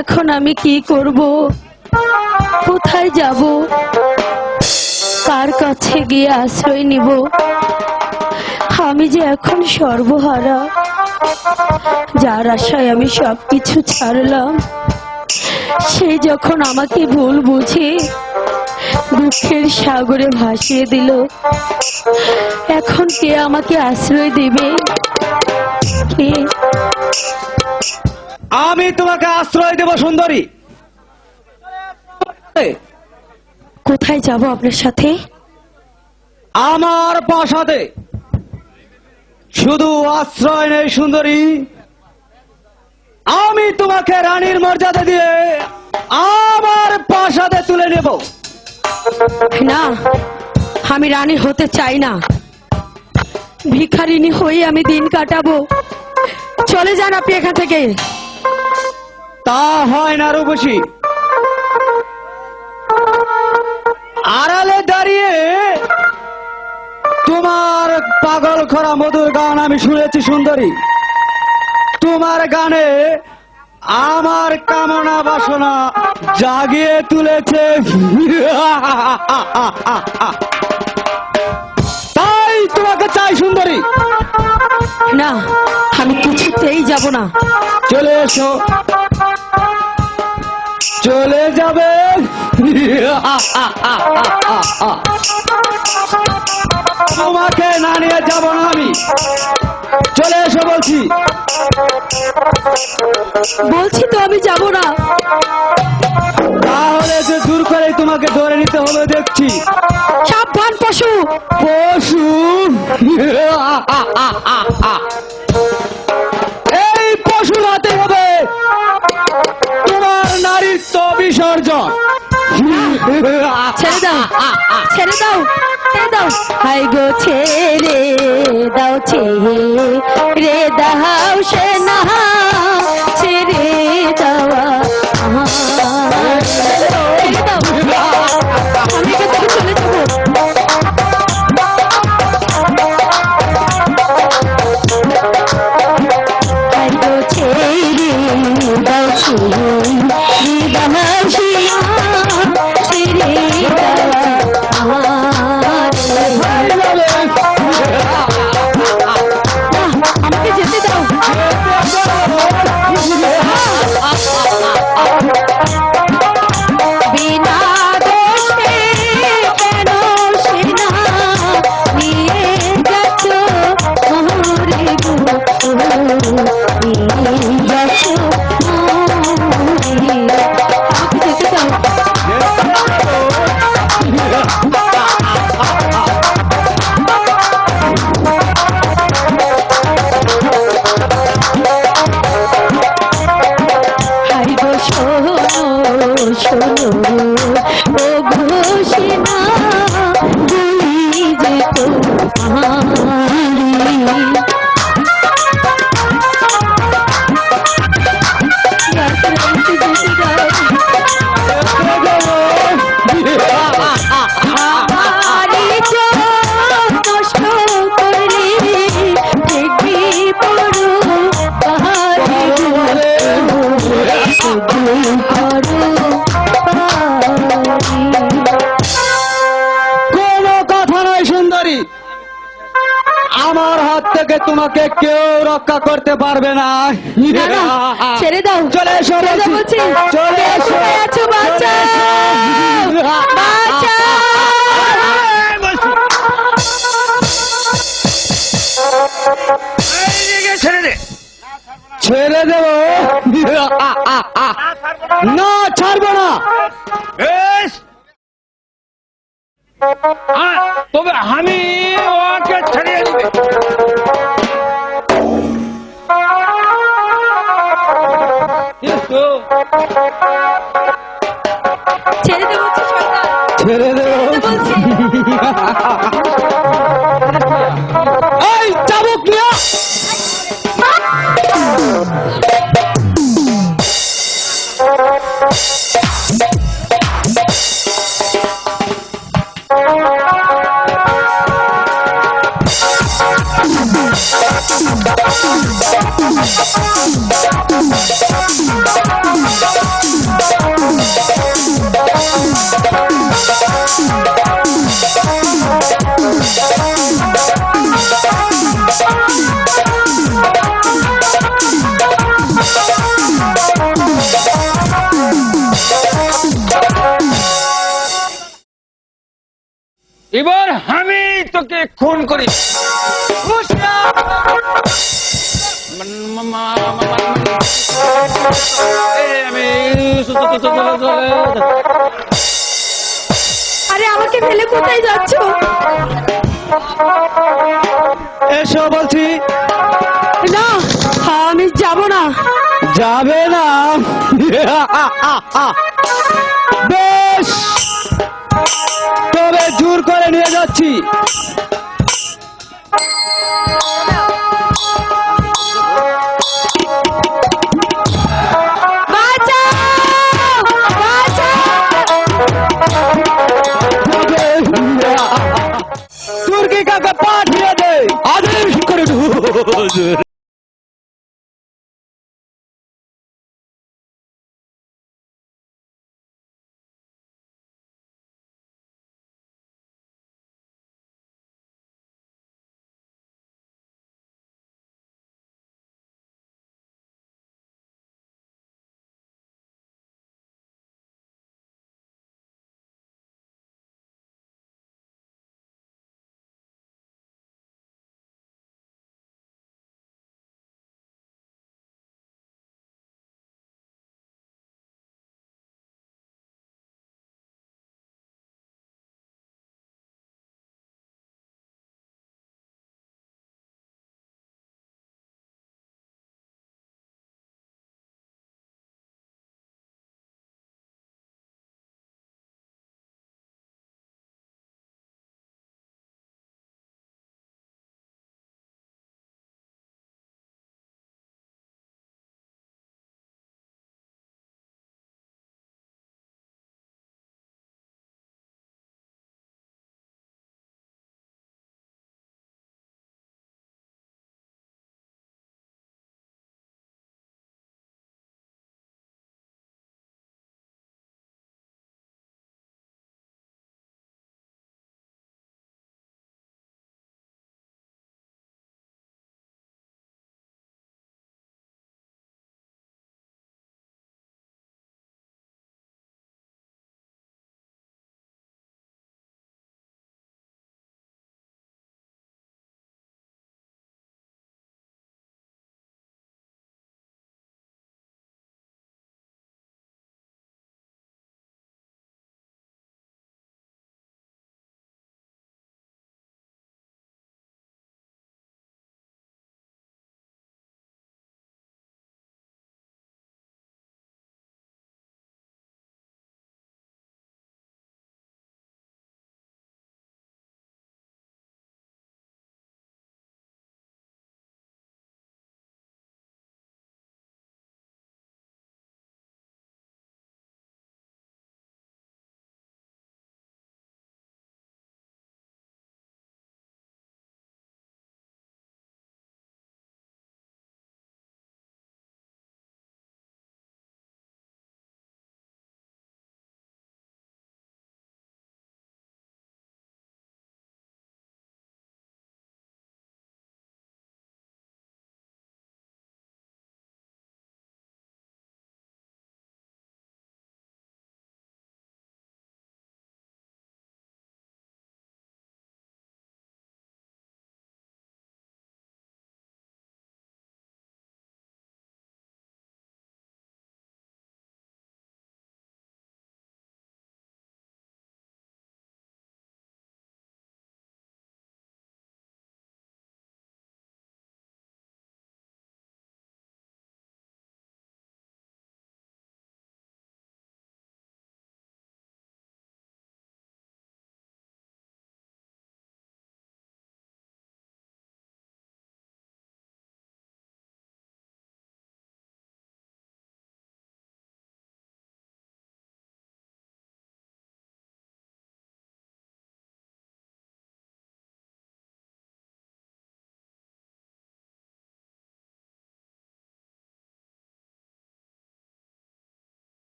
এখন আমি কি করব, কোথায় যাব, কার কাছে গিয়ে আশ্রয় নিব? আমি যে এখন সর্বহারা, যার আশায় আমি সবকিছু ছাড়লাম, সে যখন আমাকে ভুল বুঝে দুঃখের সাগরে ভাসিয়ে দিল, এখন কে আমাকে আশ্রয় দেবে? কে? আমি তোমাকে আশ্রয় দেব সুন্দরী। কোথায় যাব আপনার সাথে? আমার প্রাসাদে। শুধু আশ্রয় নেই সুন্দরী, আমি তোমাকে রানীর মর্যাদা দিয়ে আমার প্রাসাদে তুলে নেব। না, আমি রানী হতে চাই না, ভিখারিনী হয়ে আমি দিন কাটাবো। চলে যান আপনি এখান থেকে। তা হয় না রূপসী, আড়ালে দাঁড়িয়ে তোমার পাগল করা মধুর গান আমি শুনেছি সুন্দরী। তোমার গানে আমার কামনা বাসনা জাগিয়ে তুলেছে, তাই তোমাকে চাই সুন্দরী। না, আমি কিছুতেই যাব না। চলে এসো, চলে যাবে। তোমাকে না নিয়ে যাব না আমি। চলে এসো বলছি। বলছি তো আমি যাব না। তাহলে যে দূর করে তোমাকে ধরে নিতে হবে দেখছি। সাবধান পশু। পশু? এই পশু হাতে হবে তোমার নারীত্ব বিসর্জন। ছেড়ে দাও, ছেড়ে দাও, ছেড়ে দাও। হাই গো ছেড়ে দাও, ছেড়ে দাও সে না, ছেড়ে দেওয়া ছেড়ে দাও। আমি এখান থেকে চলে যাবো। হাই গো ছেড়ে দাও, ছেড়ে দাও সে না, আমাকে যেতে দাও। বিনা দোষে কেন সেনা নিয়ে যাচ্ছ মোরে গো, নিয়ে যাচ্ছ মোরে। আমাকে যেতে দাও। শোনো ও ঘোষণা, বলি যে নষ্ট করলে দেখবি পড়ো কোনো কথা নয় সুন্দরী, আমার হাত থেকে তোমাকে কেউ রক্ষা করতে পারবে না। ছেড়ে দাও। চলে এসো, চলে এসো। ছেড়ে দেব না, ছাড়বো না। তবে আমি ওকে ছাড়িয়ে দিবে। ছেড়ে দেবো, ছেড়ে দেব। এই চাবুক নিয়ে Thank you. এবার আমি তোকে খুন করি। আমি আরে আমাকে ফেলে কোথায় যাচ্ছ? এসো বলছি। না, আমি যাব না। যাবে না? বেশ, তবে জোর করে নিয়ে যাচ্ছি।